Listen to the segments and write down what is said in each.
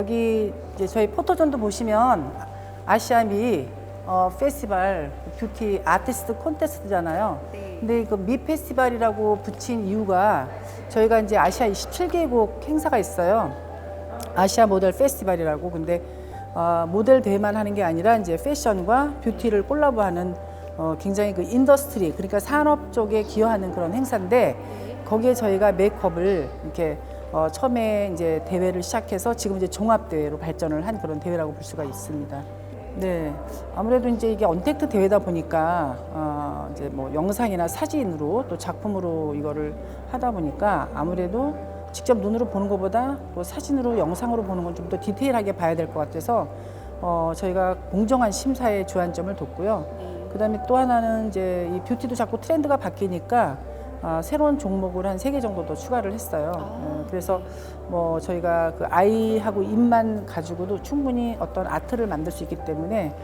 여기 이제 저희 포토존도 보시면 아시아미 페스티벌 뷰티 아티스트 콘테스트잖아요. 네. 근데 그 미 페스티벌이라고 붙인 이유가 저희가 이제 아시아 27개국 행사가 있어요. 아시아 모델 페스티벌이라고. 근데 모델 대회만 하는 게 아니라 이제 패션과 뷰티를 콜라보하는 굉장히 그 인더스트리, 그러니까 산업 쪽에 기여하는 그런 행사인데 거기에 저희가 메이크업을 이렇게 처음에 이제 대회를 시작해서 지금 이제 종합 대회로 발전을 한 그런 대회라고 볼 수가 있습니다. 네, 아무래도 이제 이게 언택트 대회다 보니까 이제 뭐 영상이나 사진으로 또 작품으로 이거를 하다 보니까 아무래도 직접 눈으로 보는 것보다 또 사진으로 영상으로 보는 건 좀 더 디테일하게 봐야 될 것 같아서 저희가 공정한 심사에 주안점을 뒀고요. 그다음에 또 하나는 이제 이 뷰티도 자꾸 트렌드가 바뀌니까 새로운 종목을 한 3개 정도 더 추가를 했어요. 그래서 뭐 저희가 그 아이하고 입만 가지고도 충분히 어떤 아트를 만들 수 있기 때문에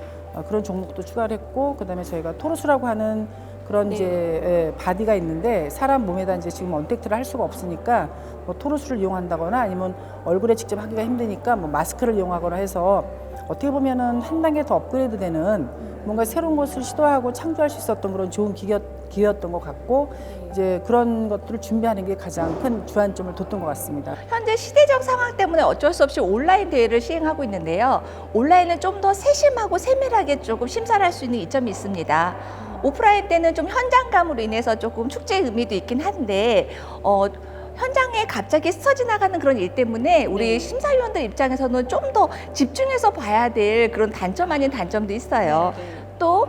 그런 종목도 추가를 했고, 그다음에 저희가 토르수라고 하는 그런 이제 바디가 있는데 사람 몸에다 이제 지금 언택트를 할 수가 없으니까 뭐 토르수를 이용한다거나 아니면 얼굴에 직접 하기가 힘드니까 뭐 마스크를 이용하거나 해서 어떻게 보면은 한 단계 더 업그레이드되는 뭔가 새로운 것을 시도하고 창조할 수 있었던 그런 좋은 기회였던 것 같고, 이제 그런 것들을 준비하는 게 가장 큰 주안점을 뒀던 것 같습니다. 현재 시대적 상황 때문에 어쩔 수 없이 온라인 대회를 시행하고 있는데요. 온라인은 좀 더 세심하고 세밀하게 조금 심사를 할 수 있는 이점이 있습니다. 오프라인 때는 좀 현장감으로 인해서 조금 축제의 의미도 있긴 한데 현장에 갑자기 스쳐 지나가는 그런 일 때문에 우리 심사위원들 입장에서는 좀 더 집중해서 봐야 될 그런 단점 아닌 단점도 있어요. 또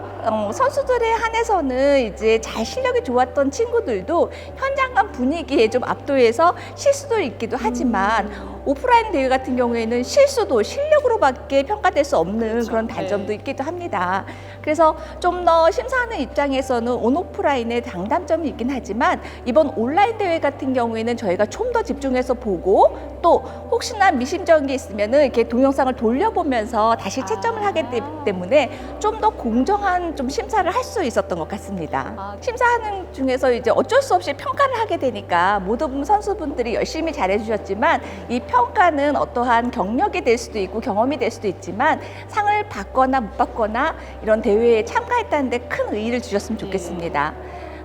선수들에 한해서는 이제 잘 실력이 좋았던 친구들도 현장감 분위기에 좀 압도해서 실수도 있기도 하지만 오프라인 대회 같은 경우에는 실수도 실력으로밖에 평가될 수 없는 그렇죠. 그런 단점도 네. 있기도 합니다. 그래서 좀 더 심사하는 입장에서는 온오프라인의 장단점이 있긴 하지만 이번 온라인 대회 같은 경우에는 저희가 좀 더 집중해서 보고 또 혹시나 미심쩍은 게 있으면은 이렇게 동영상을 돌려보면서 다시 채점을 하기 때문에 좀 더 공정한 좀 심사를 할 수 있었던 것 같습니다. 심사하는 중에서 이제 어쩔 수 없이 평가를 하게 되니까 모든 선수분들이 열심히 잘해주셨지만 이 평가는 어떠한 경력이 될 수도 있고 경험이 될 수도 있지만 상을 받거나 못 받거나 이런 대회에 참가했다는 데 큰 의의를 주셨으면 좋겠습니다.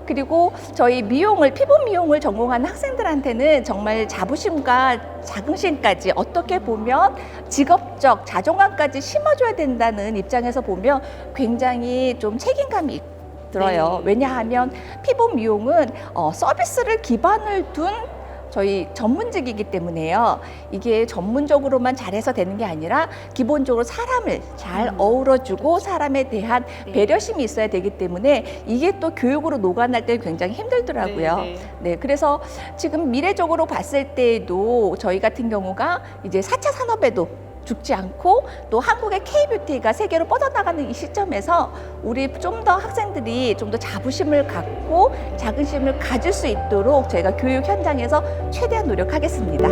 그리고 저희 피부 미용을 전공하는 학생들한테는 정말 자부심과 자긍심까지 어떻게 보면 직업적 자존감까지 심어줘야 된다는 입장에서 보면 굉장히 좀 책임감이 들어요. 왜냐하면 피부 미용은 서비스를 기반을 둔 저희 전문직이기 때문에요. 이게 전문적으로만 잘해서 되는 게 아니라 기본적으로 사람을 잘 어우러주고 사람에 대한 배려심이 있어야 되기 때문에 이게 또 교육으로 녹아날 때 굉장히 힘들더라고요. 네, 그래서 지금 미래적으로 봤을 때에도 저희 같은 경우가 이제 4차 산업에도 죽지 않고 또 한국의 K뷰티가 세계로 뻗어나가는 이 시점에서 우리 좀 더 학생들이 좀 더 자부심을 갖고 자긍심을 가질 수 있도록 저희가 교육 현장에서 최대한 노력하겠습니다.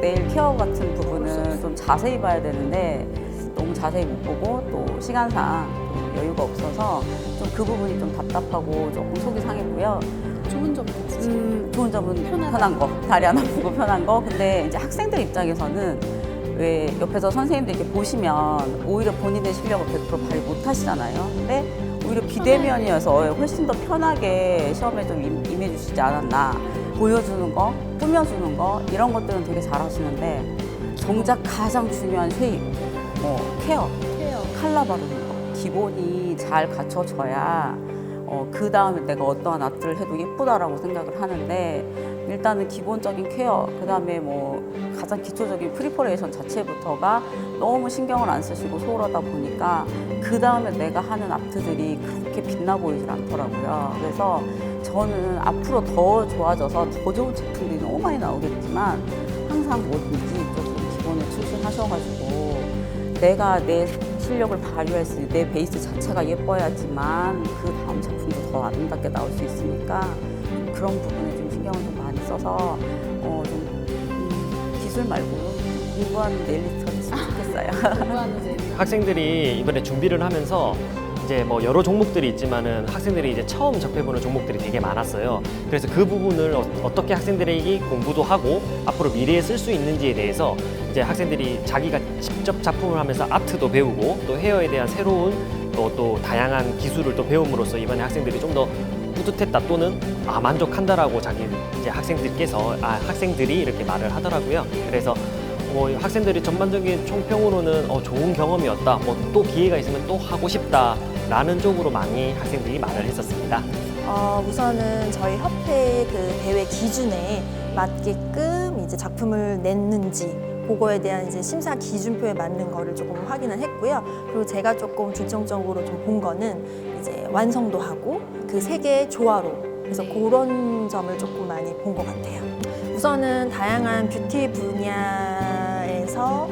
네일 케어 같은 부분은 좀 자세히 봐야 되는데 너무 자세히 못 보고 또 시간상 좀 여유가 없어서 좀 그 부분이 좀 답답하고 조금 속이 상했고요. 좀 좋은 점도 있으세요? 좋은 점은 편한 거, 다리 안 아프고 편한 거. 근데 이제 학생들 입장에서는 왜 옆에서 선생님들 이렇게 보시면 오히려 본인의 실력을 100% 발휘 못 하시잖아요. 근데 오히려 비대면이어서 훨씬 더 편하게 시험에 좀 임해주시지 않았나. 보여주는 거, 꾸며주는 거, 이런 것들은 되게 잘 하시는데, 정작 가장 중요한 쉐입, 케어, 칼라 바르는 거. 기본이 잘 갖춰져야 그 다음에 내가 어떠한 아트를 해도 예쁘다라고 생각을 하는데, 일단은 기본적인 케어, 그 다음에 뭐 가장 기초적인 프리퍼레이션 자체부터가 너무 신경을 안 쓰시고 소홀하다 보니까 그 다음에 내가 하는 아트들이 그렇게 빛나 보이질 않더라고요. 그래서 저는 앞으로 더 좋아져서 더 좋은 제품들이 너무 많이 나오겠지만 항상 뭐든지 조금 기본을 충실하셔가지고 내가 내 실력을 발휘할 수 있는 내 베이스 자체가 예뻐야지만 그 다음 작품도 더 아름답게 나올 수 있으니까 그런 부분에 좀 신경을 좀 많이 써서 기술 말고 공부하는 네일리스트가 됐으면 좋겠어요. 학생들이 이번에 준비를 하면서 이제 뭐 여러 종목들이 있지만은 학생들이 이제 처음 접해보는 종목들이 되게 많았어요. 그래서 그 부분을 어떻게 학생들에게 공부도 하고 앞으로 미래에 쓸 수 있는지에 대해서 이제 학생들이 자기가 직접 작품을 하면서 아트도 배우고 또 헤어에 대한 새로운 또 다양한 기술을 또 배움으로써 이번에 학생들이 좀 더 뿌듯했다 또는 만족한다라고 자기 이제 학생들이 이렇게 말을 하더라고요. 그래서 학생들이 전반적인 총평으로는 좋은 경험이었다. 또 기회가 있으면 또 하고 싶다라는 쪽으로 많이 학생들이 말을 했었습니다. 우선은 저희 협회의 그 대회 기준에 맞게끔 이제 작품을 냈는지 그거에 대한 이제 심사 기준표에 맞는 거를 조금 확인을 했고요. 그리고 제가 조금 중점적으로 좀 본 거는 이제 완성도하고 그 세 개의 조화로 그래서 그런 점을 조금 많이 본 것 같아요. 우선은 다양한 뷰티 분야에서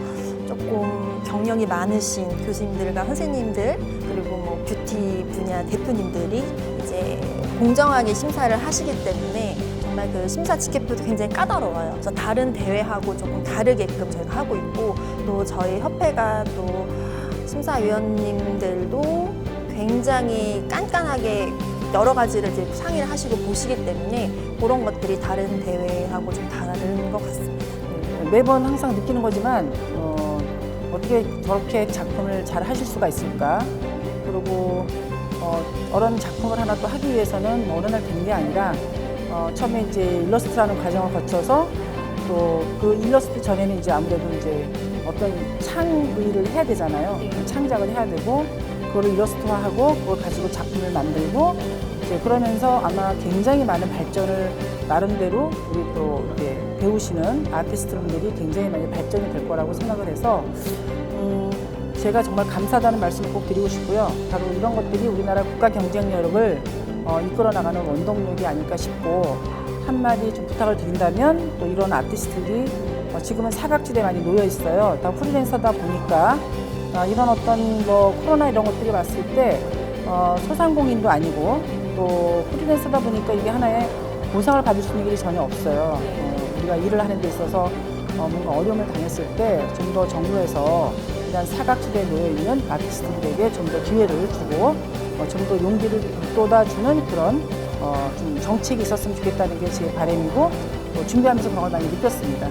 조금 경력이 많으신 교수님들과 선생님들 그리고 뭐 뷰티 분야 대표님들이 이제 공정하게 심사를 하시기 때문에 정말 그 심사 지켜표도 굉장히 까다로워요. 그래서 다른 대회하고 조금 다르게끔 저희가 하고 있고 또 저희 협회가 또 심사위원님들도 굉장히 깐깐하게 여러 가지를 이제 상의를 하시고 보시기 때문에 그런 것들이 다른 대회하고 좀 다른 것 같습니다. 매번 항상 느끼는 거지만 어떻게 저렇게 작품을 잘 하실 수가 있을까? 그리고 어떤 작품을 하나 또 하기 위해서는 어느 날 된 게 아니라 처음에 이제 일러스트라는 과정을 거쳐서 또 그 일러스트 전에는 이제 아무래도 이제 어떤 창의를 해야 되잖아요. 창작을 해야 되고 그걸 일러스트화하고 그걸 가지고 작품을 만들고 이제 그러면서 아마 굉장히 많은 발전을 나름대로 우리 또 이렇게 배우시는 아티스트분들이 굉장히 많이 발전이 될 거라고 생각을 해서 제가 정말 감사하다는 말씀을 꼭 드리고 싶고요. 바로 이런 것들이 우리나라 국가 경쟁력을 이끌어 나가는 원동력이 아닐까 싶고 한마디 좀 부탁을 드린다면 또 이런 아티스트들이 지금은 사각지대에 많이 놓여 있어요. 다 프리랜서다 보니까 이런 어떤 뭐 코로나 이런 것들이 왔을 때 소상공인도 아니고 또 프리랜서다 보니까 이게 하나의 보상을 받을 수 있는 일이 전혀 없어요. 우리가 일을 하는 데 있어서 뭔가 어려움을 당했을 때 좀 더 정부에서 이런 사각지대에 놓여 있는 아티스트들에게 좀 더 기회를 주고 좀 더 용기를 돋아주는 그런 좀 정책이 있었으면 좋겠다는 게 제 바람이고 준비하면서 그런 걸 많이 느꼈습니다.